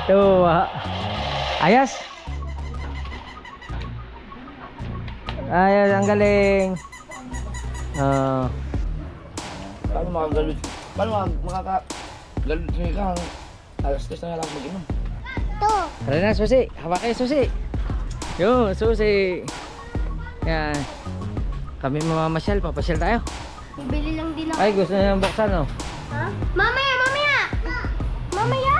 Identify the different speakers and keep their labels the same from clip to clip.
Speaker 1: Tuwa. Ayos. Ayos, ang galing.
Speaker 2: Paano makagalit? Paano makakagalit ka? Alas-tres na lang mag-inom.
Speaker 1: Tara na, Susi. Hawak kayo, Susi. Yo, Susi. Yan. Kami mamamasyal. Papasyal tayo.
Speaker 3: Bibili lang din ako.
Speaker 1: Ay, gusto na yung buksan, oh.
Speaker 3: Ha? Mamaya, mamaya! Mamaya!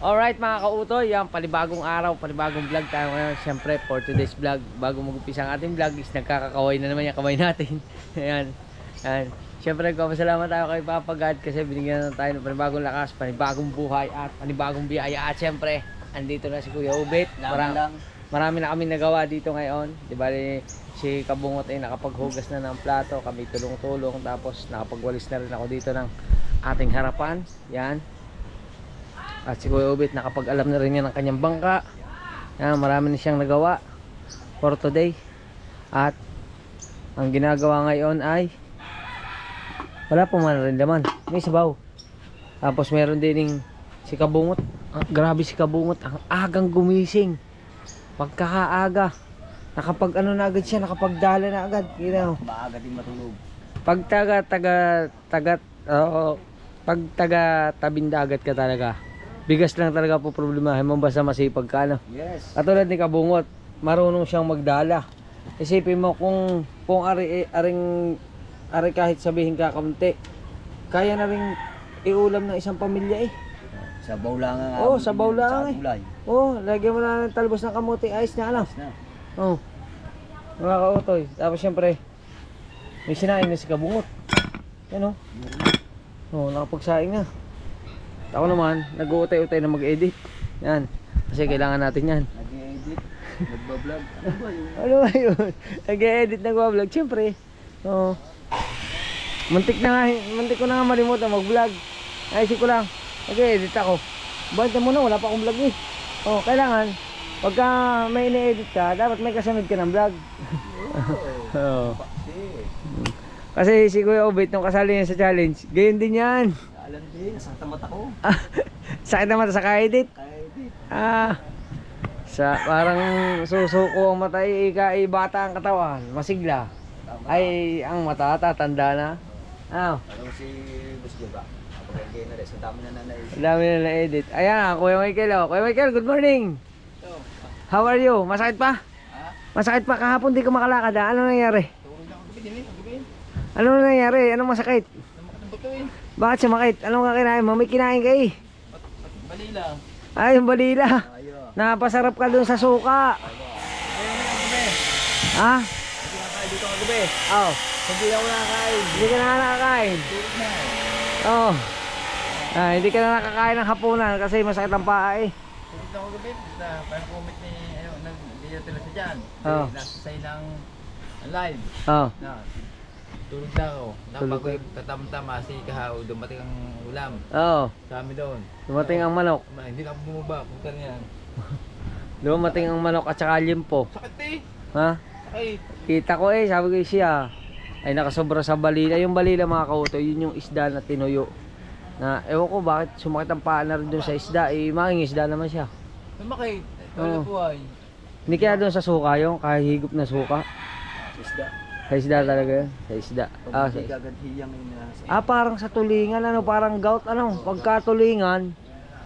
Speaker 1: Alright mga kautoy, yan, panibagong araw, panibagong vlog tayo ngayon. Siyempre, for today's vlog, bago mag-umpisa ang ating vlog is nagkakakaway na naman yung kamay natin. Ayan, ayan. Siyempre, nagpapasalamat tayo kay Papa God kasi binigyan na tayo ng panibagong lakas, panibagong buhay at panibagong biyaya. At siyempre, andito na si Kuya Ubit. Marami na kami nagawa dito ngayon. Di ba, si Kabungot ay nakapaghugas na ng plato, kami tulong-tulong, tapos nakapagwalis na rin ako dito ng ating harapan. Yan. At si Kuya Ubit nakapag-alam na rin niya ng kanyang bangka. Yan, marami na siyang nagawa for today. At ang ginagawa ngayon ay wala po man rin naman. May sabaw. Tapos meron din si Kabungot. Grabe si Kabungot. Ang agang gumising. Pagkakaaga. Nakapag ano na agad siya. Nakapagdala na agad. Kita mo.
Speaker 2: Maaga din matulog.
Speaker 1: Pag taga tabindagat ka talaga. Bigas lang talaga po problemahin mo basta masipag ka, no?
Speaker 2: Yes.
Speaker 1: Katulad ni Kabungot, marunong siyang magdala. Isipin mo kung ari kahit sabihin ka kaunti, kaya na rin iulam ng isang pamilya eh.
Speaker 2: Sabaw lang ang
Speaker 1: Oo, sabaw lang eh.
Speaker 2: gulay.
Speaker 1: Oo, lagyan mo na ng talbos ng kamuti, ayos na alam.
Speaker 2: Na.
Speaker 1: Oo. Mga kautoy. Tapos syempre, may sinaing na si Kabungot. Yan o. Oo, nakapagsaing na. Ako naman, nag-uutay-utay na mag-edit. Yan. Kasi kailangan natin yan.
Speaker 2: Nag-edit, nagbablog. Ano ba yun?
Speaker 1: Ano ba yun? Nag-edit, nag-vlog. Siyempre. Oo. Muntik ko na nga malimutan mag-vlog. Naisip ko lang, nag-edit ako. Banta mo na, wala pa akong vlog eh. Oo, kailangan, pagka may ine-edit ka, dapat may kasunod ka ng vlog. Oo. Kasi si Kuya Ubit, nung kasali niya sa challenge, gayon din yan.
Speaker 2: Alam din, sakit ang mata ko.
Speaker 1: Sakit na mata sa ka-edit.
Speaker 2: Ka-edit.
Speaker 1: Parang susuko ang mata, bata ang katawan, masigla. Ay, ang mata, tatanda na.
Speaker 2: Alam si Boss Diba? Kapag na rin, sa dami na na-edit.
Speaker 1: Ang dami na na-edit. Ayan, Kuya Michael. Oh. Kuya Michael, good morning. How are you? Masakit pa? Masakit pa? Kahapon di ko makalakad. Ano nangyari? Ano nangyari? Anong masakit? Bakit sumakit? Anong kakain mo? May kinain ka eh.
Speaker 2: Balila.
Speaker 1: Ay, yung balila. Napasarap ka dun sa suka. Ha?
Speaker 2: Dito ka gabi.
Speaker 1: Oh.
Speaker 2: Hindi ako nakakain.
Speaker 1: Hindi ka na nakakain.
Speaker 2: Tulog na.
Speaker 1: Oh. Hindi ka na nakakain ng hapunan kasi masakit ang paa eh.
Speaker 2: Tulog na ako gabi. Parang comment ni, hindi na tila sa dyan.
Speaker 1: Oh.
Speaker 2: Nasa sa'yo ng live.
Speaker 1: Oh.
Speaker 2: Tulog na ako.
Speaker 1: Tulog
Speaker 2: Napag tatam-tama si Kahaw, dumating ang ulam.
Speaker 1: Oo.
Speaker 2: Sa amin doon.
Speaker 1: Dumating ang manok.
Speaker 2: Hindi na ako bumaba. Punta na yan.
Speaker 1: Dumating ang manok at saka limpo.
Speaker 2: Sakit eh.
Speaker 1: Ha?
Speaker 2: Ay.
Speaker 1: Kita ko eh, sabi ko siya. Ay nakasobra sa balila. Yung balila mga kauto, yun yung isda na tinuyo. Na ewan ko bakit sumakit ang paa na rin dun sa isda. Eh, mangingisda naman siya.
Speaker 2: Sumakit. Wala po ay.
Speaker 1: Hindi kaya dun sa suka yung kahihigop na suka.
Speaker 2: Isda.
Speaker 1: Sa isda talaga yun. Sa isda.
Speaker 2: Pag hindi agad hiyang inasa.
Speaker 1: Parang sa tulingan, ano, parang gout, ano. Pagka tulingan,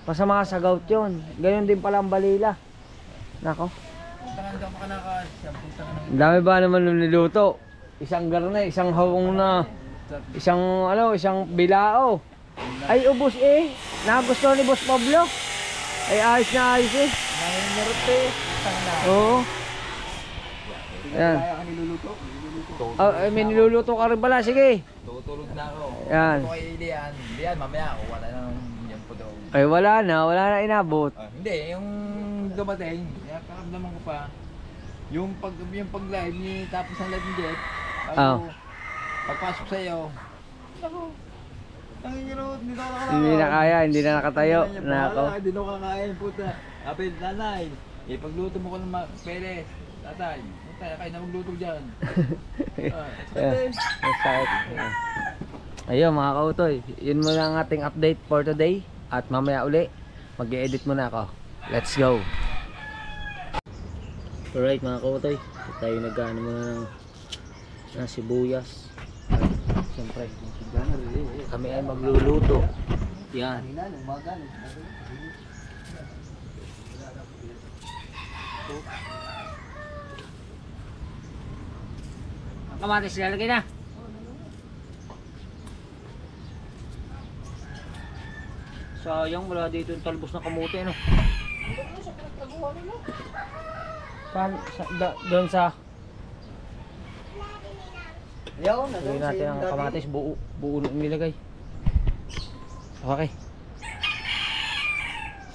Speaker 1: masama sa gout yun. Ganyan din pala ang balila. Nako. Ang dami ba naman nung niluto? Isang garne, isang hawong na, isang bilao. Ay, ubos eh. Nagustuhan ni Boss Pablo. Ay, ayos na ayos eh.
Speaker 2: Nanginirot eh.
Speaker 1: Oo. Ayan.
Speaker 2: Kaya ka niluluto?
Speaker 1: May niluluto ka rin pala. Sige.
Speaker 2: Tutulog na ako.
Speaker 1: Ayan.
Speaker 2: Ito kay Ilian. Ilian, mamaya ako. Wala nang yan po daw.
Speaker 1: Ay, wala na inabot.
Speaker 2: Hindi, yung dumating, kakamdaman ko pa. Yung pag-live ni tapos ng live ni Jet. Pagpasok sa'yo. Ako. Nanginirot, hindi na ako nakakaya.
Speaker 1: Hindi na kaya, hindi na nakatayo. Nako.
Speaker 2: Hindi na kakain, puta. Apel, nanay. Pagluto mo ko ng Perez. Tatay. Kaya kayo na magluto dyan.
Speaker 1: Ayan. Ang sakit. Ayan. Ayun mga kautoy, yun muna ang ating update for today. At mamaya uli, mag-i-edit muna ako. Let's go! Alright mga kautoy, tayo nag-ano muna ng sibuyas. Siyempre, kami ay magluluto. Yan. Ang kamatis lalagay na. Sayang, wala dito yung talbos na kamote, ano? Doon sa... Lagay natin ang kamatis, buo na nilagay. Okay.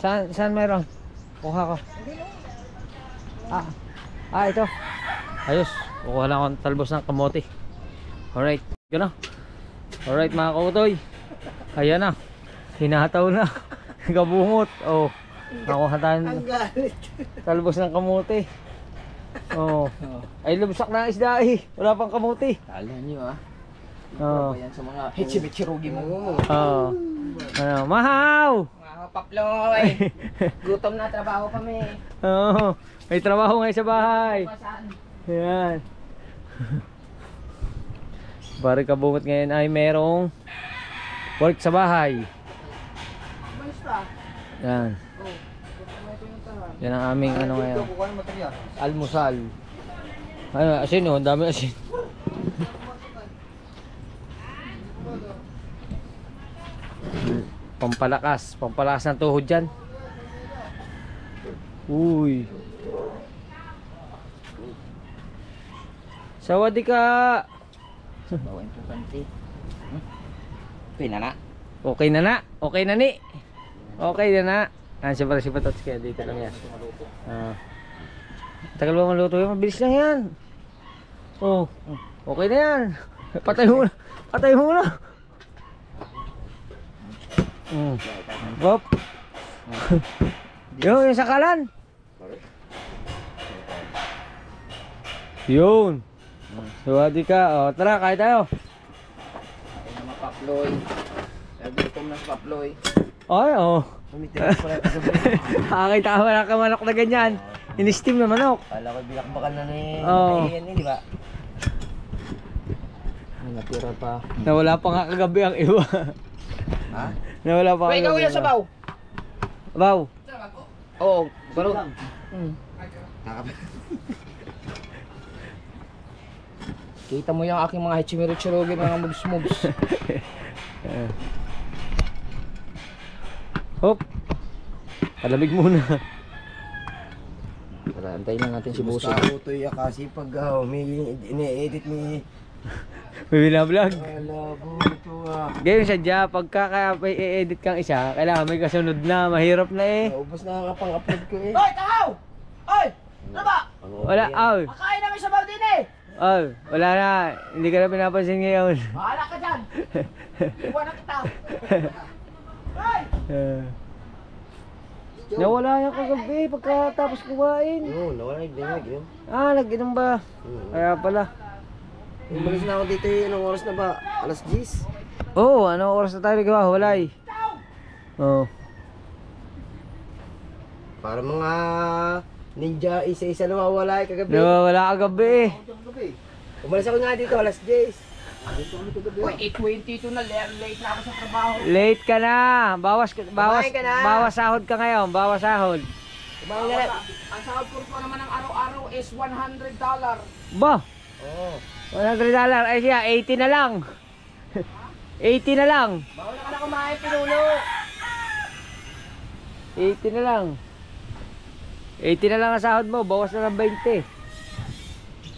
Speaker 1: Saan mayroon? Kuha ko. Ito. Ayos. Kukuha lang ako ng talbos ng kamote. Alright. Gano'n. Alright mga kautoy. Ayan na. Hinataw na. Kabungot. Oh. Nakuha tayo talbos ng kamote. Oh. Ay lumsak na ang isda eh. Wala pang kamote.
Speaker 2: Alam nyo ah.
Speaker 1: Oh.
Speaker 2: Yan sa mga hichibichirugi mo.
Speaker 1: Oh. Ano, mahaw.
Speaker 2: Mga paploy. Gutom na, trabaho kami.
Speaker 1: Oh. May trabaho ngayon sa bahay. Ayan. Bari kabungot ngayon ay merong work sa bahay. Yan. Yan ang aming ano ngayon. Almusal. Ay, asin oh, dami asin. Pampalakas ng tuhod dyan. Uy. Sawadika.
Speaker 2: Bawain po kanti. Okay na na.
Speaker 1: Okay na na. Okay na ni. Okay na na. Siyempre si Patots kaya dito lang yan. Tagal ba maluto yan? Mabilis lang yan. Oh. Okay na yan. Patay mo na. Patay mo na. Bop. Yung sakalan. Yun. Suwadi ka. O, tara, kain tayo.
Speaker 2: Ay na mapaploy. Nagutom na sa paploy.
Speaker 1: Ay, oh. Nakakita ko na kamanok na ganyan. In-steam na manok.
Speaker 2: Kala ko bilakbakan na ni
Speaker 1: Oo.
Speaker 2: di ba? Ay, natira pa.
Speaker 1: Nawala pa nga kagabi ang iba.
Speaker 2: Ha?
Speaker 1: Nawala pa
Speaker 2: Wait, ikaw
Speaker 1: kagabi.
Speaker 2: yan sa baw.
Speaker 1: Baw.
Speaker 2: Oo, baro. Kita mo yung aking mga hichimiruchirugi mga moves.
Speaker 1: Hop. Palamig muna.
Speaker 2: Tara, antayin lang natin si Buso.
Speaker 4: Ito yung kasi pag ini-edit ni
Speaker 1: May binablog.
Speaker 4: Labo ito
Speaker 1: Ganyan siya dyan. Pagka i-edit kang isa, kailangan may kasunod na. Mahirap na eh.
Speaker 4: Naubos na kapang-upload ko eh.
Speaker 2: Hoy, tahaw! Hoy! Ano ba?
Speaker 1: Wala. Aw.
Speaker 2: Makain namin sa baw din eh!
Speaker 1: Aw. Wala na. Hindi ka na pinapansin ngayon.
Speaker 2: Bahala ka dyan! Iwan na kita! Hoy!
Speaker 1: Nawala yan kagabi pagkatapos kumain.
Speaker 4: Oo, nawala yung dinag yun.
Speaker 1: Nag-inom ba? Kaya pala.
Speaker 4: Umalis na ako dito eh. Anong oras na ba? Alas 10?
Speaker 1: Oo, anong oras na tayo nagawa? Walay. Oo.
Speaker 4: Para mga ninja isa-isa na mawala eh kagabi.
Speaker 1: Nawawala kagabi.
Speaker 4: Umalis ako nga dito alas 10.
Speaker 2: Hoy, 8:22 na, late na ako sa trabaho.
Speaker 1: Late ka na. Bawas
Speaker 4: Kumain ka na.
Speaker 1: bawas sahod ka ngayon. Bawas sahod.
Speaker 4: Kumain na.
Speaker 2: Ang sahod ko naman ng araw-araw is $100.
Speaker 1: Ba?
Speaker 4: Oo.
Speaker 1: $100. Ay siya, 80 na lang. 80 na lang.
Speaker 2: Bawal ka na kumain, pinulo.
Speaker 1: 80 na lang. 80 na lang ang sahod mo. Bawas na ng 20.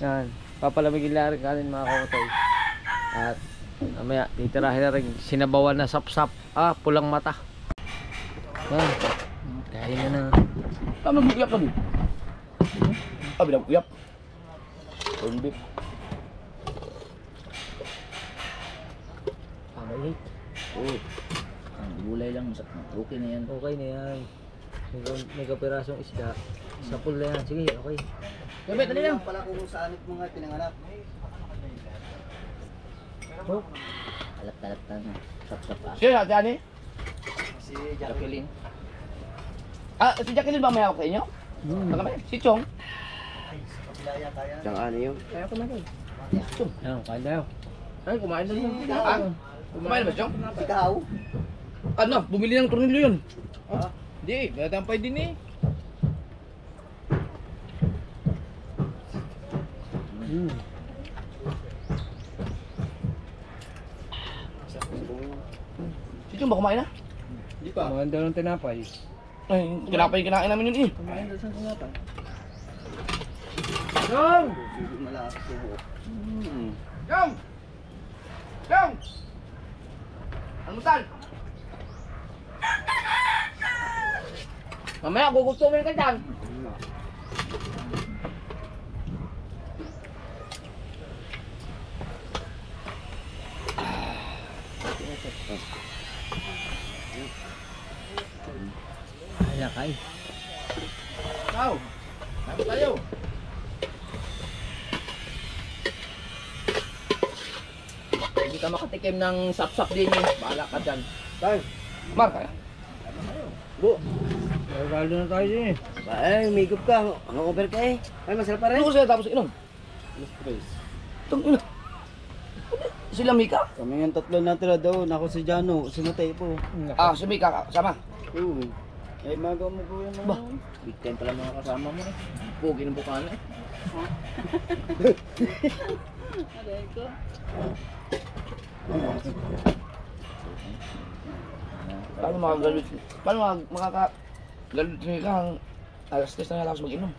Speaker 1: Yan. Papalamigin lang rin kanin mga kamotoy. At mamaya titirahin na rin sinabawan na sapsap. Pulang mata. Yan. Kain na na.
Speaker 2: Tama mag-uyap kami. Bilang uyap. Corned beef.
Speaker 1: Pangit.
Speaker 2: Gulay lang, okay na yan.
Speaker 1: Okay na yan. May kapirasong isda. Sa pool na yan. Sige, okay. Gabi, dali lang.
Speaker 4: Pala kung saan mga pinanganak.
Speaker 1: Alat-alat na. Sap-sap ah.
Speaker 5: Sino sa Johnny?
Speaker 4: Si
Speaker 1: Jacqueline.
Speaker 5: Si Jacqueline ba may hawak sa inyo? Baka ba? Si Chong?
Speaker 4: Pilaya kaya.
Speaker 1: Siyang ano yung?
Speaker 5: Kaya kumain.
Speaker 1: Ano, kain tayo.
Speaker 5: Ay, kumain na yun. Kumain na ba, Chong?
Speaker 4: Ikaw?
Speaker 5: Ano? Bumili ng tornilyo yun.
Speaker 4: Ha?
Speaker 2: Hindi, natampay din eh.
Speaker 5: Si Chong ba kumain na?
Speaker 2: Hindi pa.
Speaker 1: Maganda ng tinapay.
Speaker 5: Ay, kinapay kinain namin yun eh.
Speaker 2: Kumain daw sa tinapay.
Speaker 5: Chong!
Speaker 4: Malakas yung buhok.
Speaker 5: Chong! Chong! Almusal! Mamaya, gugustumin ka dyan.
Speaker 1: Ay, kain.
Speaker 2: Ikaw, ano tayo?
Speaker 5: Hindi ka makatikim ng sap-sap din eh. Bahala ka dyan.
Speaker 4: Tay,
Speaker 5: Mar, kaya?
Speaker 4: bu.
Speaker 1: Regalo na tayo din eh.
Speaker 4: Ay, umigop ka. Hangover ka eh. Ay, masarap pa rin.
Speaker 5: Ano ko sila tapos inom? Itong ina. Sila Mika?
Speaker 4: Kami yung tatlo natira doon. Ako si Jano, si Matay po.
Speaker 5: Ah, si Mika, sama.
Speaker 4: Oo. Ay, magaw mo po yan.
Speaker 5: Ba?
Speaker 2: Big time pala mga kasama mo eh.
Speaker 5: Pugi ng bukana eh. Paano makagalit? Paano makakagalit si Mika ang alas 3 na natapos mag-inom?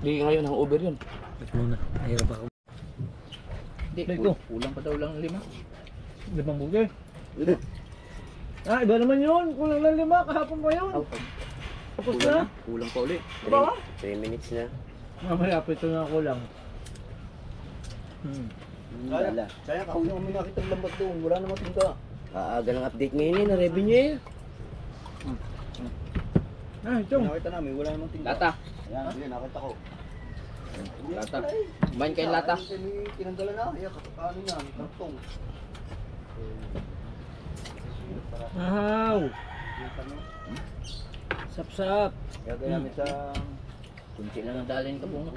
Speaker 5: Di ngayon ang Uber yun.
Speaker 1: Ba't muna? Mahirap ako.
Speaker 5: Di,
Speaker 1: Balik ko.
Speaker 5: kulang pa daw lang 5.
Speaker 1: Limang bugay. Ah, iba naman yun. Kulang lang 5. Kahapon pa yun. Tapos na.
Speaker 4: Kulang pa ulit.
Speaker 5: Ba?
Speaker 4: 3 minutes na.
Speaker 1: Mamaya, pito na kulang.
Speaker 4: Wala. Sayang ako yung kami nakita ng lambat doon. Wala namang tingka. Aaga ng update ngayon eh, na revenue eh.
Speaker 1: Ah, ito.
Speaker 4: Nakita namin, wala namang tingka.
Speaker 5: Lata.
Speaker 4: Ayan, yun, nakita ko.
Speaker 5: Lata. Kumain kayo lata.
Speaker 4: Tinanggalan na. Ayan, kakakaano na, may kartong.
Speaker 1: Ahaw. Sap-sap.
Speaker 4: Kaya namin sa...
Speaker 5: Kunti lang ang dalhin ka bunga.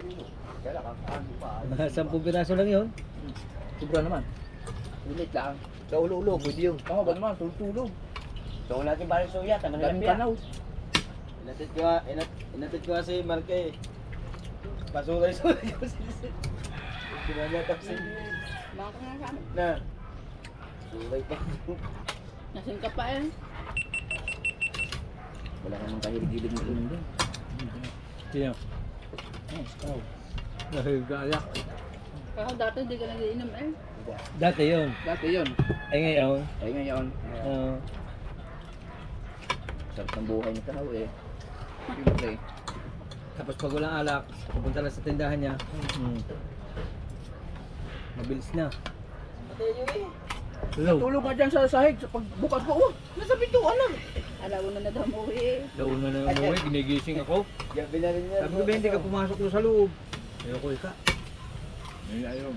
Speaker 4: Kaya kakakaano pa.
Speaker 1: 10 piraso lang yun.
Speaker 5: Sobra naman. Ulit lang.
Speaker 4: Sa ulo-ulo, pwede yun.
Speaker 5: Tama ba naman? Tulog-tulog.
Speaker 4: So, natin balik suya, tama na
Speaker 5: Daming panaw.
Speaker 4: Inatid ko kasi Marke. Pasuray-suray ko sila. Pinanatap si...
Speaker 6: Baka nga kami.
Speaker 4: Na. Suray pa.
Speaker 6: Nasaan ka pa eh?
Speaker 5: Wala ka mang kahilig-hilig na inom din.
Speaker 1: Sino?
Speaker 5: Oh, scout.
Speaker 1: Nahig ka alak.
Speaker 6: Kaya dati hindi ka nag-iinom eh.
Speaker 1: Dati yun.
Speaker 5: Dati yun.
Speaker 1: Ay ngayon.
Speaker 5: Ay ngayon. Sarap ng buhay ni Tao eh. Siyempre.
Speaker 1: Tapos pag walang alak, pupunta lang sa tindahan niya. Mabilis na. Hello.
Speaker 5: Tulog nga dyan sa sahig. Pagbukas ko, oh, nasa pintuan lang.
Speaker 6: Alauna na daw mo eh.
Speaker 1: Launa na umuwi, ginigising ako.
Speaker 4: Gabi na rin yan.
Speaker 1: Sabi ko ba hindi ka pumasok doon sa loob? Ayoko ka.
Speaker 2: Ayun, ayun.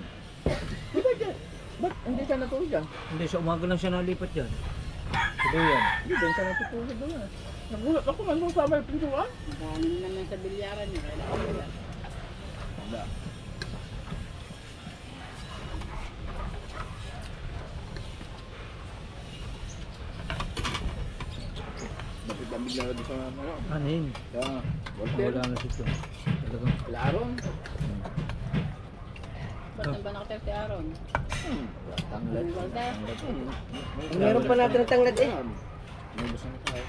Speaker 5: Ba't hindi siya natulog dyan?
Speaker 1: Hindi, sa umaga lang siya nalipat dyan. Sabi yan.
Speaker 5: Hindi dyan siya natutulog doon ah. Nagulat ako, man mo sa may pintuan.
Speaker 6: Dami naman sa bilyaran niya. Kailangan mo yan.
Speaker 2: Bakit ang bigla doon sa ano?
Speaker 1: Anin?
Speaker 2: Sa
Speaker 1: Wala na siya. Talagang.
Speaker 5: Laron.
Speaker 6: Ba't nang ba nakatag si Aaron?
Speaker 5: Tanglad.
Speaker 6: Walter?
Speaker 4: Meron pa natin ang tanglad eh.
Speaker 5: Inubusan na tayo.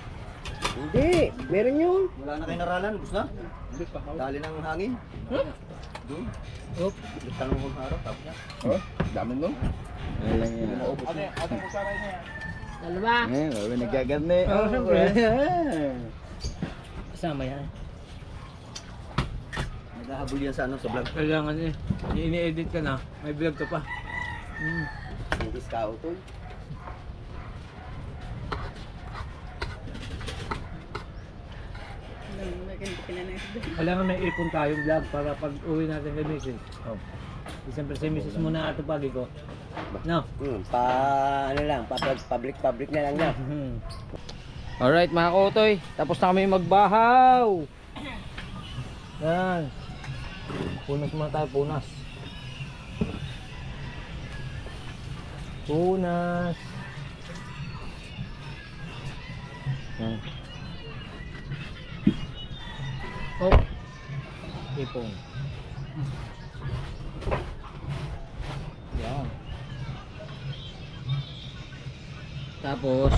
Speaker 4: Hindi, meron yun. Wala na kayo naralan, bus na.
Speaker 5: Hindi pa ako.
Speaker 4: Dali ng hangin. Doon.
Speaker 1: Oop.
Speaker 4: Tanong kong harap, tapos niya.
Speaker 5: Oh, dami nun.
Speaker 4: Wala niya.
Speaker 5: Maubos
Speaker 2: Ate,
Speaker 5: na.
Speaker 2: ate mo saray niya.
Speaker 6: Dalawa.
Speaker 4: Eh, nagkagarni.
Speaker 1: Oo, siyempre. Kasama yan.
Speaker 4: Naghahabol yan sa ano, sa vlog.
Speaker 1: Kailangan eh. Ini-edit ka na. May vlog ka pa.
Speaker 4: Hindi scout to.
Speaker 6: malaki na isda.
Speaker 1: Kailangan may ipon tayong vlog para pag uwi natin kay Mrs. Oh. Siyempre si Mrs. muna ato pagi ko. No?
Speaker 4: Ano lang, public na lang na.
Speaker 1: Alright mga kautoy, tapos na kami magbahaw. Yan. Punas muna tayo, punas. Punas. Yan. Oh. Ipong. Yan. Tapos,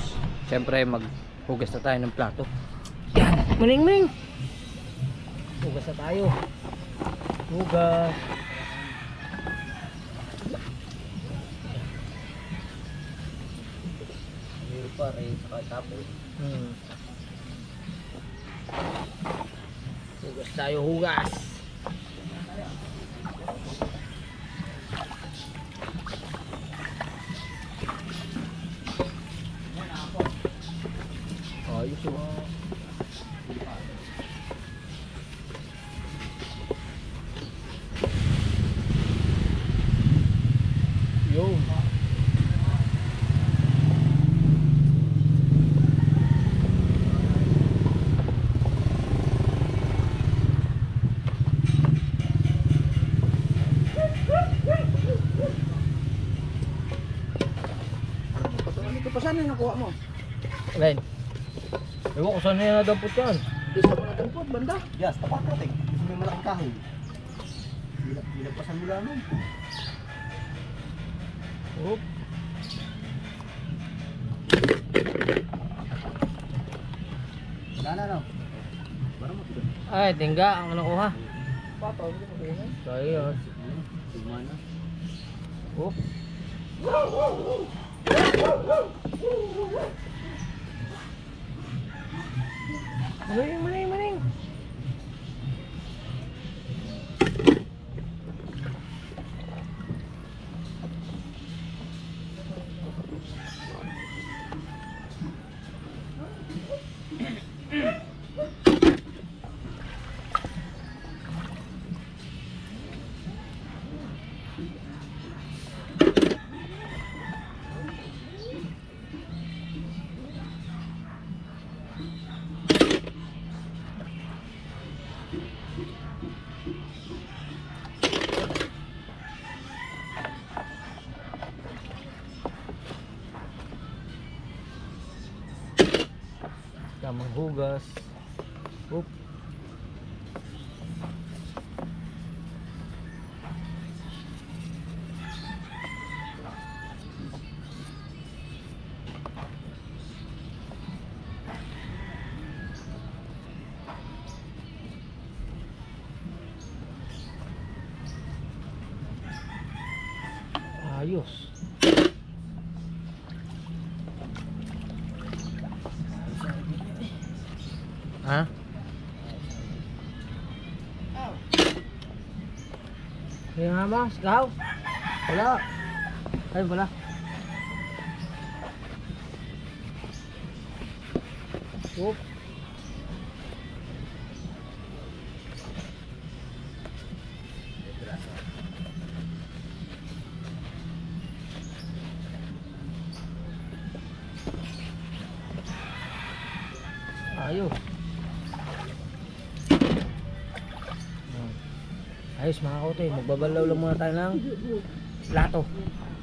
Speaker 1: siyempre maghugas na tayo ng plato. Yan, maning-maning. Hugas na tayo. Hugas. Meron pa rin sa tapos. Hugas tayo, hugas. Ayos o. Yun.
Speaker 5: Ito pa saan yung nakuha mo?
Speaker 1: Len. Ewan ko saan na yan nadampot yan.
Speaker 5: Isa mo na tampot, banda.
Speaker 4: Yes, tapat natin. May malaking kahoy. Nilapasan mo lang nun.
Speaker 1: Oop.
Speaker 4: Wala na, no?
Speaker 1: Ay, tingga ang nakuha.
Speaker 5: Pataw, hindi mo kuha.
Speaker 1: Kaya.
Speaker 4: Tigmana.
Speaker 1: Oop. Maning. Tamang hugas. Oop. Ayos. Ha? Kaya nga ba? Sigaw? Wala. Ay, wala. Oop. Ayos. Ayos mga kautoy, magbabalaw lang muna tayo ng plato.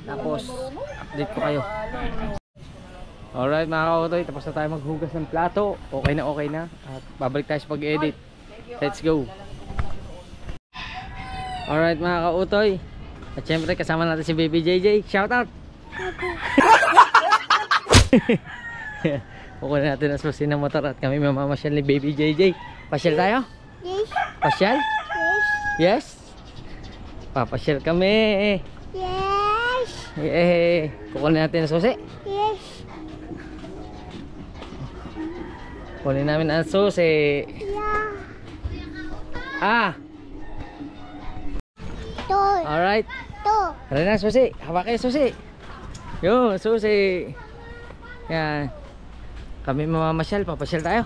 Speaker 1: Tapos, update ko kayo. Alright mga kautoy, tapos na tayo maghugas ng plato. Okay na. At babalik tayo sa pag-edit. Let's go. Alright mga kautoy. At syempre kasama natin si Baby JJ. Shout out! Okay na natin ang susi ng motor at kami mamamasyal ni Baby JJ. Pasyal tayo?
Speaker 3: Yes.
Speaker 1: Pasyal?
Speaker 3: Yes.
Speaker 1: Yes? Papasyal kami.
Speaker 3: Yes.
Speaker 1: Kukunin natin ang susi.
Speaker 3: Yes.
Speaker 1: Kunin namin ang susi.
Speaker 3: Yeah.
Speaker 1: Ah!
Speaker 3: To.
Speaker 1: Alright.
Speaker 3: To.
Speaker 1: Tara na susi. Hawak kayo susi. Yun, susi. Yan. Kami mamamasyal. Papasyal tayo.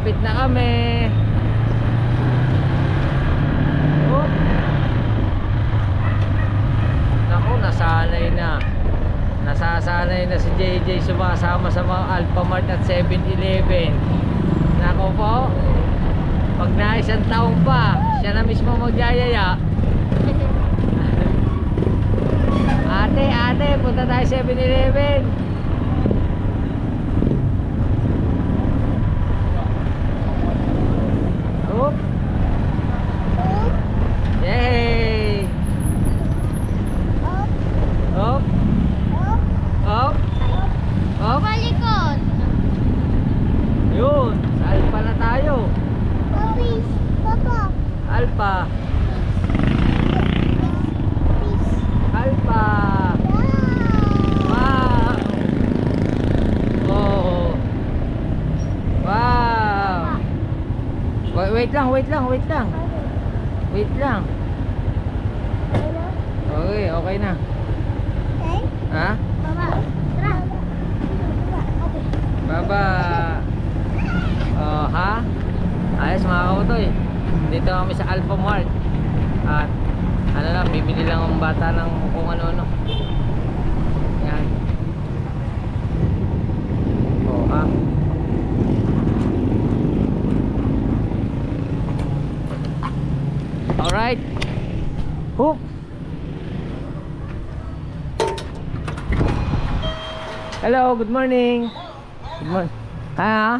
Speaker 1: Malapit na kami. Oh. Naku, nasanay na. Nasasanay na si JJ sumasama sa mga Alphamart at 7-Eleven. Naku po, pag na isang taon pa, siya na mismo magyayaya. Ate, punta tayo 7-Eleven. Oop. Yay! Op. Op. Op.
Speaker 3: Balikot.
Speaker 1: Yun, sa Alpha na tayo.
Speaker 3: Please, Papa.
Speaker 1: Alpha. Alpha. Wow. Oh. Wow. Wait lang. Wait lang. Okay na.
Speaker 3: Okay?
Speaker 1: Ha?
Speaker 3: Baba. Tara. Okay.
Speaker 1: Baba. Oh, ha? Ayos mga kautoy. Dito kami sa Alphamart. At ano lang, bibili lang ang bata ng kung ano-ano. Yan. Oh, ha? Alright. Hoop. Hello, good morning. Good morning. Ha?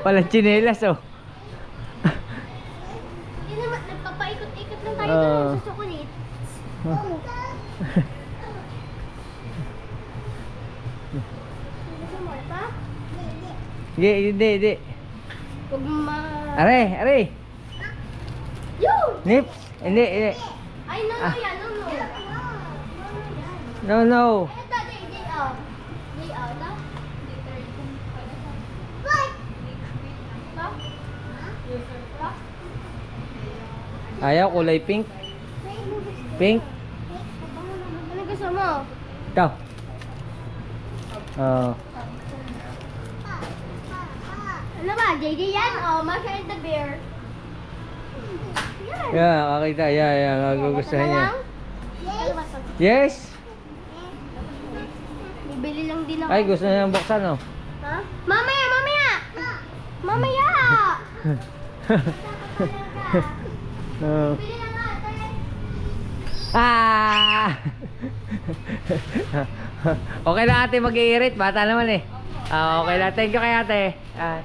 Speaker 1: Walang tsinelas oh.
Speaker 3: Yun naman, nagpapaikot-ikot lang tayo doon sa chocolate. Gusto mo pa?
Speaker 1: Hindi.
Speaker 3: Huwag ma...
Speaker 1: Are.
Speaker 3: Yun!
Speaker 1: Nip. Hindi.
Speaker 3: Ay, no, yan, no.
Speaker 1: No.
Speaker 3: Ito, day out. Day out, no? What?
Speaker 1: Ayaw, kulay pink. Pink.
Speaker 3: Ano gusto mo?
Speaker 1: Ikaw. Oh.
Speaker 3: Ano ba? JJ yan? Oh, Masha and the Bear. Yan.
Speaker 1: Yeah, kakita. Yeah. Magugustuhan niya.
Speaker 3: Yes.
Speaker 1: Yes.
Speaker 3: Bibili lang din ako.
Speaker 1: Ay, gusto niya buksan oh.
Speaker 3: Ha? Mamaya! Mamaya!
Speaker 1: Oh.
Speaker 3: Bili lang ate.
Speaker 1: Okay lang ate, mag-i-irrit. Bata naman eh. Okay lang. Thank you kay ate.
Speaker 3: Tara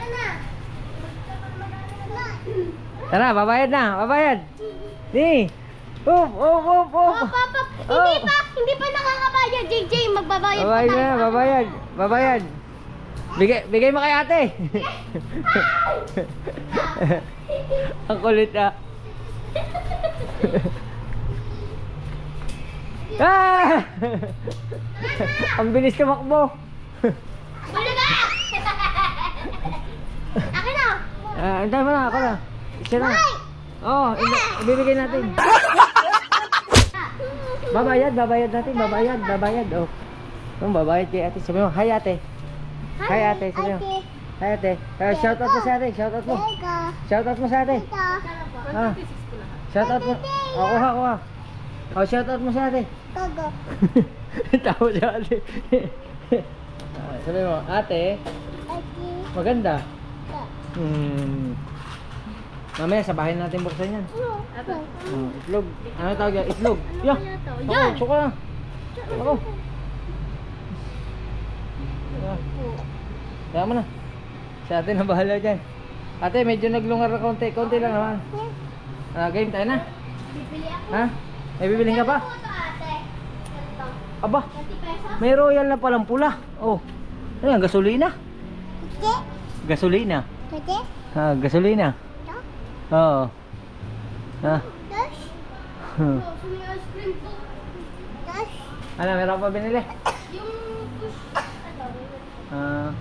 Speaker 3: na!
Speaker 1: Tara, babayad na. Babayad. Di. Up.
Speaker 3: Oh, Papa! Hindi pa nakakabayad, JJ. Magbabayad pa
Speaker 1: Babayad
Speaker 3: tayo.
Speaker 1: na, babayad. Bigay mo kay ate. Ang kulit ah. Ang bilis tumakbo.
Speaker 3: Bulaga! Akin na!
Speaker 1: Antay mo na, ako na. Isa na. Oo, ibibigay natin. Babayad natin, babayad. Oh. Babayad kay ate. Sabi mo, hi ate. Hi ate, sabi mo. Hi ate. Shoutout mo sa ate, shoutout mo. Shoutout mo sa ate. Shoutout mo. Kuha. Shoutout mo sa ate. Tawa sa ate. Sabi mo, ate, maganda. Mamaya sabahin natin buksan yan. Itlog. Ano tawag yan? Itlog. Yan.
Speaker 3: Yan.
Speaker 1: Suka na. Ako. Kaya mo na. Si ate na bahala dyan. Ate, medyo naglungar na konti. Konti lang naman. Game tayo na.
Speaker 3: Bibili ako.
Speaker 1: Ha? May bibiling ka pa?
Speaker 3: Ito, ate. Ito.
Speaker 1: Aba,
Speaker 3: 20 pesos?
Speaker 1: may royal na palang pula. Oh. Ano yan? Gasolina? Gasolina. Gasolina. Oo. Ha?
Speaker 3: Gusto mo yung ice cream ko?
Speaker 1: Ano, meron pa binili?
Speaker 3: Yung push. Ano?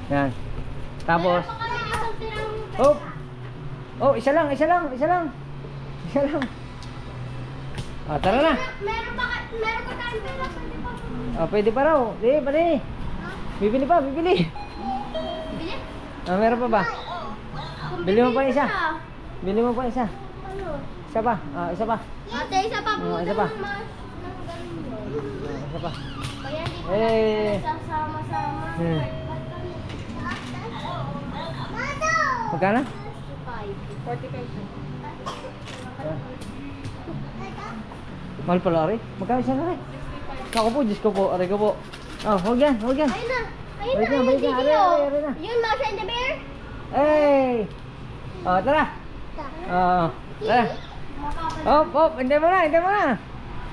Speaker 1: Yan. Tapos,
Speaker 3: Meron pa kami isang tirang
Speaker 1: oh. Oh, isa lang. Tara na.
Speaker 3: Meron pa tayong pera. Pwede pa.
Speaker 1: Pwede pa raw. Pwede. Bibili pa.
Speaker 3: Bili?
Speaker 1: Ah, meron pa ba? Bili mo pa isa. Bili mo pa isa.
Speaker 3: Ano?
Speaker 1: Isa pa. Ah, isa pa.
Speaker 3: Ate, isa pa po.
Speaker 1: Isa pa. Isa pa.
Speaker 3: Kaya di ko
Speaker 1: Eh.
Speaker 3: sasama-sama.
Speaker 1: Hmm. Magkano?
Speaker 6: 45.
Speaker 1: Mahal pala, Ari. Magkano isa na, Ari? Ako po, Diyos ko po. Ari ko po. Oh, huwag yan, huwag yan.
Speaker 3: Ayun na. Ayun
Speaker 1: Balik
Speaker 3: na,
Speaker 1: na, balik na.
Speaker 3: ayun,
Speaker 1: Ari,
Speaker 3: Gigi, oh.
Speaker 1: Ari na.
Speaker 3: Yun, Masha and the Bear.
Speaker 1: Hey! Oh, tara. Oh, tara. Hop, hop. Hindi mo na, hindi mo na.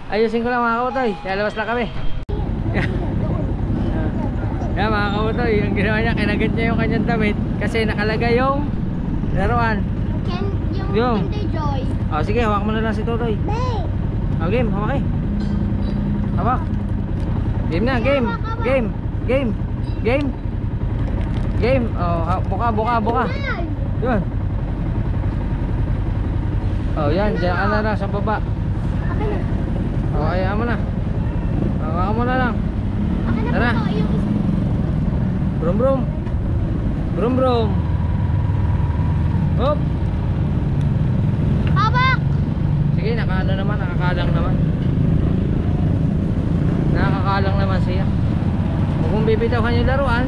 Speaker 1: Ayusin ko lang mga kautoy. Lalabas lang kami. Yan mga kautoy, yung ginawa niya, kinagat niya yung kanyang damit kasi nakalagay yung laruan.
Speaker 3: Yung
Speaker 1: Yung.
Speaker 3: Kinder Joy.
Speaker 1: Oh, sige, hawak mo na lang si Totoy. Oh, game, hawak eh. Hawak. Game na, game. Game. Game. Game. Game. Oh, buka, buka, buka. Yun. Oh, yan, diyan ka na lang sa baba.
Speaker 3: Akin na.
Speaker 1: Oh, ayaw mo na. Hawakan mo na lang.
Speaker 3: Akin na
Speaker 1: Tara.
Speaker 3: po yung isa.
Speaker 1: Brum brum. Brum brum. Hop.
Speaker 3: Hawak!
Speaker 1: Sige, nakaano naman, nakakalang naman. Nakakalang naman siya. Huwag mong bibitaw yung laruan.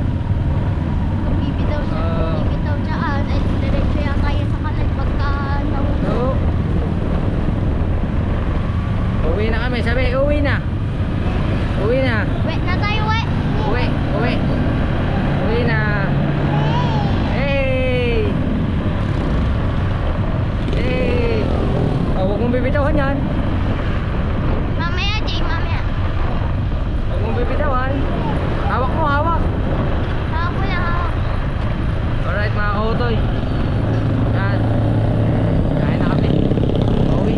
Speaker 3: Kung bibitaw siya,
Speaker 1: Ah.
Speaker 3: kung bibitaw dyan, ay diretso yan kaya sa kanan pagka nahulog.
Speaker 1: So, uwi na kami, sabi, uwi na. Uwi na.
Speaker 3: Wait na tayo, wait.
Speaker 1: Uwi, uwi. Uwi na. Hey! Hey! Oh, huwag mong bibitawan yan.
Speaker 3: Mamaya, Jay, mamaya.
Speaker 1: Huwag mong bibitawan. Hawak mo, hawak.
Speaker 3: Hawak mo lang, hawak.
Speaker 1: Alright mga kautoy. Yan. Kain na kami. Uwi.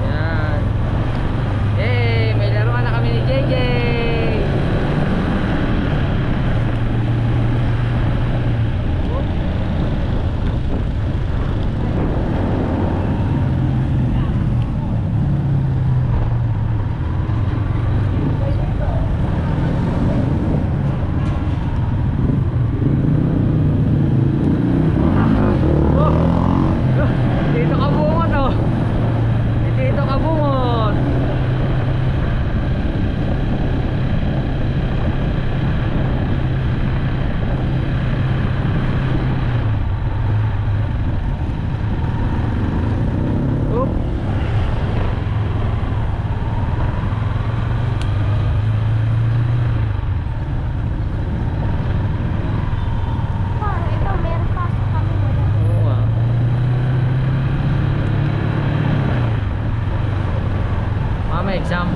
Speaker 1: Yan. Yay! May laruan na kami ni JJ. Oh! Dito ka bungot oh. Dito ka bungot. Oop.
Speaker 3: Parang ito, meron pa sa kami. Wala.
Speaker 1: Oo nga. Mama exam.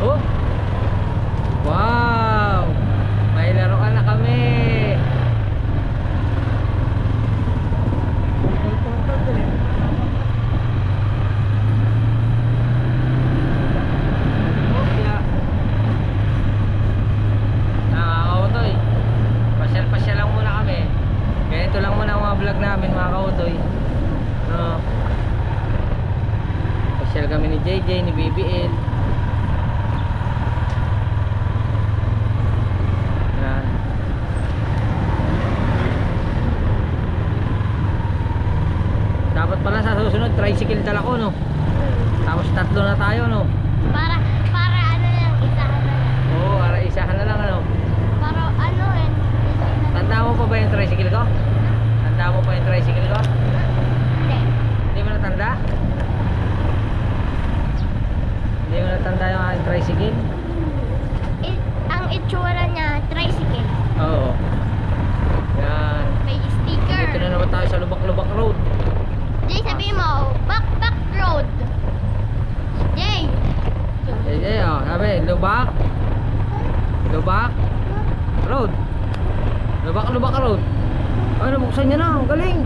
Speaker 1: Oh. Wow. May laruan na kami. Yeah. Kautoy, pasyal-pasyal lang muna kami. Ganito lang muna ang mga vlog namin mga kautoy. No. Pasyal kami ni JJ, ni BBL. Yan. Dapat pala sa susunod tricycle dala ko no. Tapos tatlo na tayo no.
Speaker 3: Para ano lang, isahan na lang.
Speaker 1: Oo, ara isahan na lang ano.
Speaker 3: Para ano eh.
Speaker 1: Tanda mo pa ba yung tricycle ko? Tanda mo pa yung tricycle ko?
Speaker 3: Hindi.
Speaker 1: Hindi mo natanda? Hindi mo natanda yung aking tricycle?
Speaker 3: Ang itsura niya, tricycle.
Speaker 1: Oo. Yan.
Speaker 3: May sticker.
Speaker 1: Dito na naman tayo sa Lubak-Lubak Road.
Speaker 3: Jay, sabihin mo, back road. Jay.
Speaker 1: Oh, sabi, Lubak. Lubak Road. Lubak-Lubak Road. Ay, nabuksan niya na. Ang galing.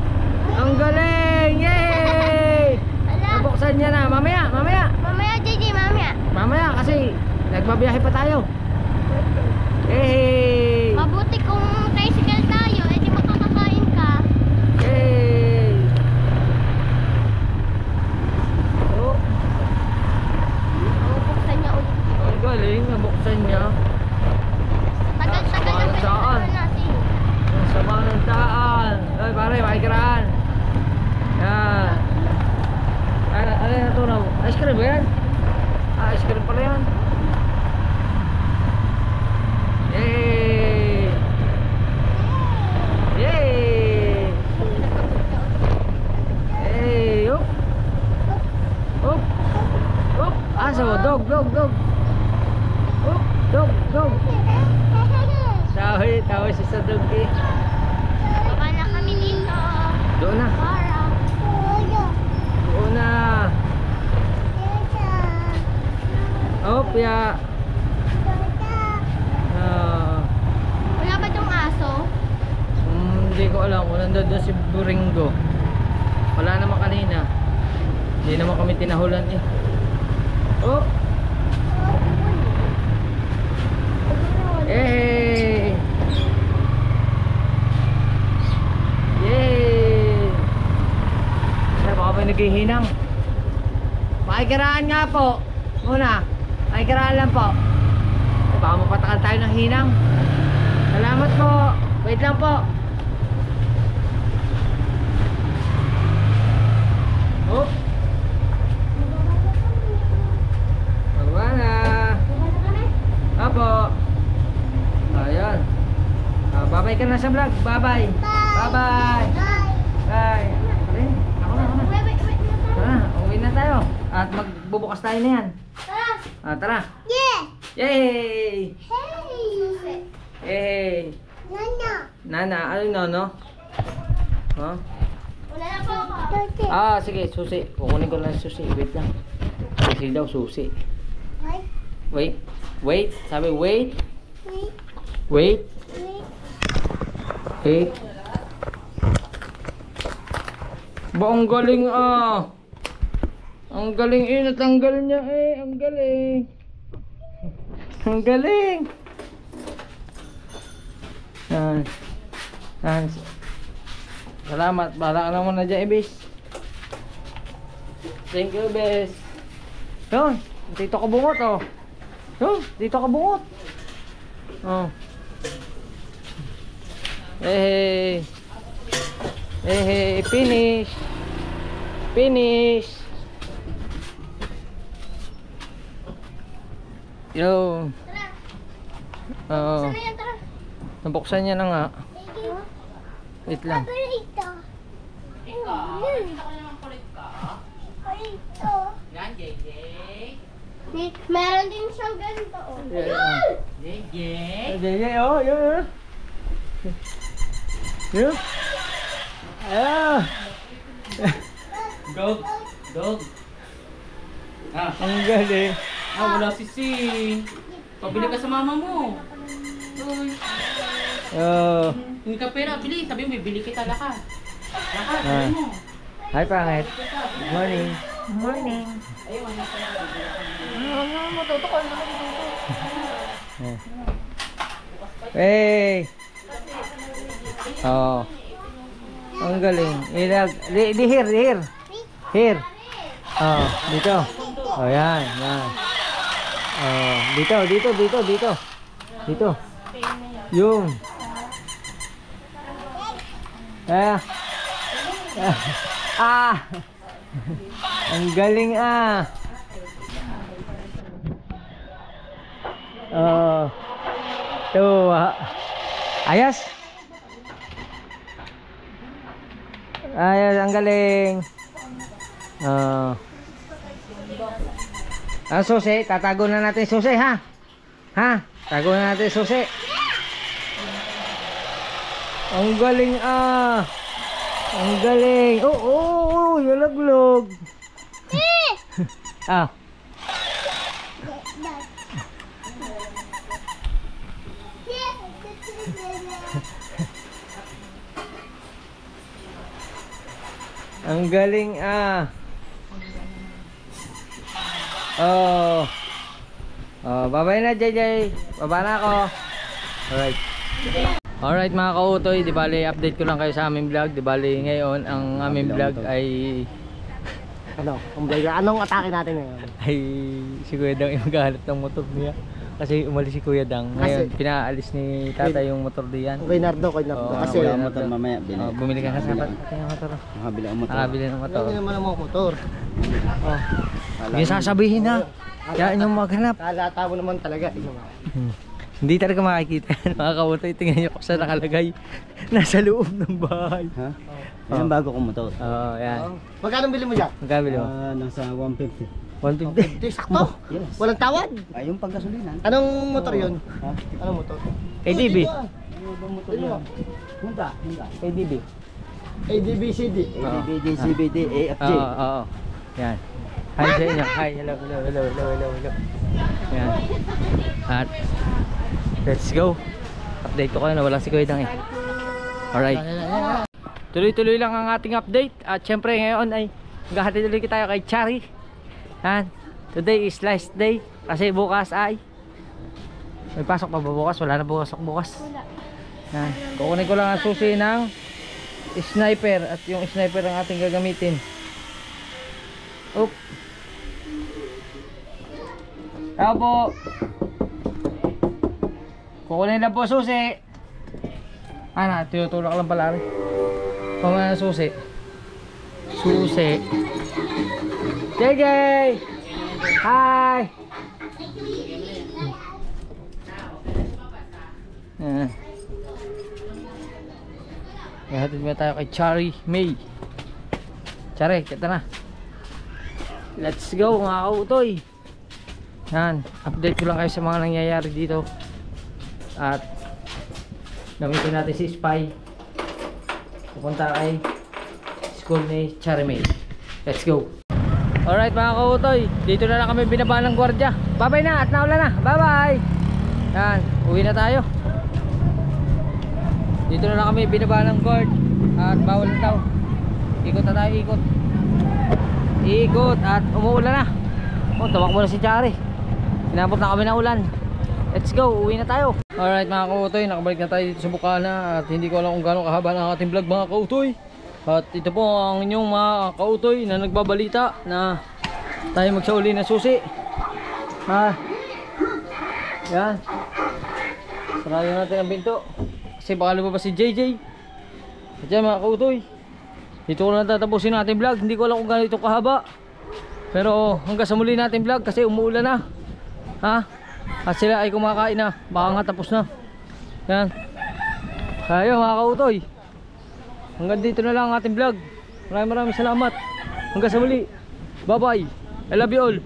Speaker 1: Ang galing. Yay!
Speaker 3: Ala.
Speaker 1: Nabuksan niya na. Mamaya, mamaya.
Speaker 3: Mamaya, Jay, mamaya.
Speaker 1: Mamaya kasi nagbabiyahe pa tayo. Hey!
Speaker 3: Mabuti kung tricycle tayo, eh di makakakain ka.
Speaker 1: Hey! Oh. cream ba yan? Ah, ice cream pala yan. Yay! Yay! Hey, up! Up! Up! Aso, dog! Up! Dog! Tawi siya sa dog eh.
Speaker 3: Baba na kami dito.
Speaker 1: Doon na.
Speaker 3: Para.
Speaker 1: Doon na. Up, ya.
Speaker 3: Wala ba tong aso?
Speaker 1: Hindi ko alam kung nandun doon si Buringo. Wala naman kanina. Hindi naman kami tinahulan eh. Oh! Yay! Yay! Saan baka may naghihinang? Makikiraan nga po. Muna. Makikiraan lang po. Baka mapatakan tayo ng hinang. Salamat po. Wait lang po. Oh. Baba na. Apo. Ayan. Bye-bye ka na sa vlog. Bye-bye. Bye-bye. Bye. Ayun. Ako na. Tara, uwi na tayo. At magbubukas tayo na yan. Tara.
Speaker 3: Yeah!
Speaker 1: Yay!
Speaker 3: Hey!
Speaker 1: Yay!
Speaker 3: Nana!
Speaker 1: Nana, ano yung nono? Huh?
Speaker 3: Wala na po ako.
Speaker 1: Sige, susi. Kukunin ko lang yung susi. Wait lang. Susi daw, susi. Wait. Sabi, wait. Wait. Ba, ang galing ah. Ang galing eh. Natanggal niya eh. Ang galing. Ang galing. Yan. Salamat. Bahala ka na muna dyan, Ibis. Thank you, Ibis. Yun. Dito ka bungot, oh. Yun. Dito ka bungot. Oh. Hey. Hey. Finish. Yo. Oo.
Speaker 3: Ano yan? Tara.
Speaker 1: Nabuksan niya na nga. Wait lang.
Speaker 3: Paborito. Paborito.
Speaker 1: Yan, JJ.
Speaker 3: Meron din siyang ganito. Oh.
Speaker 1: JJ. JJ, oh. Yun. Yun. Ah.
Speaker 5: Dog.
Speaker 1: Ang galing.
Speaker 5: Wala si Sing. Pabili ka sa mama mo. Uy.
Speaker 1: Oh.
Speaker 5: Hindi ka pera, bili. Sabi mo, bibili kita lakas. Lakas,
Speaker 1: Ah.
Speaker 5: bili mo.
Speaker 1: Hi, pangit. Good morning. Hey. Oh. Ang galing. Here. Here. Oh, dito. Oh, yan. Oh, dito. Yung. Ang galing ah. Oh. Tuwa. Ayos. Ang galing. Ang susi, tatago na natin susi ha. Tago na natin susi. Ang galing ah. Ang galing. Oh, yalaglog. Ang galing ah. Babay na JJ. Baba na ako. Alright mga kautoy, di bali update ko lang kayo sa aming vlog. Di bali ngayon ang aming vlog ay
Speaker 4: Anong atake natin ngayon?
Speaker 1: ay si Kuya daw yung maghanap ng motor niya. Kasi umalis si Kuya Dang. Ngayon, pinaalis ni tata yung motor diyan.
Speaker 7: Kay Nardo. Kasi
Speaker 1: wala
Speaker 4: motor mamaya.
Speaker 1: bumili ka na sa ba't yung motor?
Speaker 4: Nakabila ang motor.
Speaker 1: Nakabili ng motor.
Speaker 7: hindi naman ang mga motor.
Speaker 1: Oh. Hindi sasabihin na. Yan yung maghanap.
Speaker 7: Kalata mo naman talaga. Tingnan mo.
Speaker 1: Hindi talaga makikita yan mga kautoy. Tingnan nyo kung saan nakalagay. Nasa loob ng bahay.
Speaker 4: Ha? Yan ang bago kong motor.
Speaker 1: Oo, yan.
Speaker 7: Magkano bili mo dyan?
Speaker 1: Magkabili mo?
Speaker 4: Nasa 150.
Speaker 1: 150.
Speaker 7: Di, sakto.
Speaker 4: Yes.
Speaker 7: Walang tawad.
Speaker 4: Ay, yung pagkasulinan.
Speaker 7: Anong motor yun?
Speaker 4: Ha?
Speaker 7: Anong motor?
Speaker 1: ADB.
Speaker 4: Ano ba motor yan? Honda.
Speaker 1: ADB.
Speaker 7: ADBCD.
Speaker 4: ADBD, CBD, AFJ.
Speaker 1: Oo. Yan. Hi sa inyo. Hi. Hello. Yan. At let's go. Update ko kayo na walang si Kuya Dang eh. Alright. Tuloy-tuloy lang ang ating update. At syempre ngayon ay maghahatid ulit tayo kay Chari. Yan. Today is last day. Kasi bukas ay may pasok pa ba bukas? Wala na bukas.
Speaker 3: Wala.
Speaker 1: Yan. Kukunin ko lang ang susi ng sniper. At yung sniper ang ating gagamitin. Oop. Tao po. Kukunin lang po susi. Ano, tinutulak lang pala rin. Kukunin ng susi. Susi. JJ! Hi! Hatid mo tayo kay Chari May. Chari, kita na. Let's go mga kautoy. Yan, update ko lang kayo sa mga nangyayari dito. At gamitin natin si Spy. Pupunta kay school ni Chari May. Let's go. Alright mga kautoy, dito na lang kami binaba ng gwardiya. Bye-bye na at naulan na. Bye-bye. Yan, uwi na tayo. Dito na lang kami binaba ng guard. At bawal na daw. Ikot na tayo, ikot. Ikot at umuulan na. Oh, tumakbo na si Chari. Inabot na kami ng ulan. Let's go, uwi na tayo. Alright mga kautoy, nakabalik na tayo dito sa Bukana. At hindi ko alam kung gano'ng kahaba ng ating vlog mga kautoy. At ito po ang inyong mga kautoy na nagbabalita na tayo magsauli na susi. Yan. Sarado natin ang pinto. Kasi baka lumabas si JJ. At yan mga kautoy, dito ko na tatapusin natin vlog. Hindi ko alam kung gano'n ito kahaba. Pero hanggang sa muli natin vlog kasi umuulan na. At sila ay kumakain na. Baka nga tapos na. Yan. Kaya mga kautoy, hanggang dito na lang ang ating vlog. Maraming salamat. Hanggang sa muli. Bye bye. I love you all.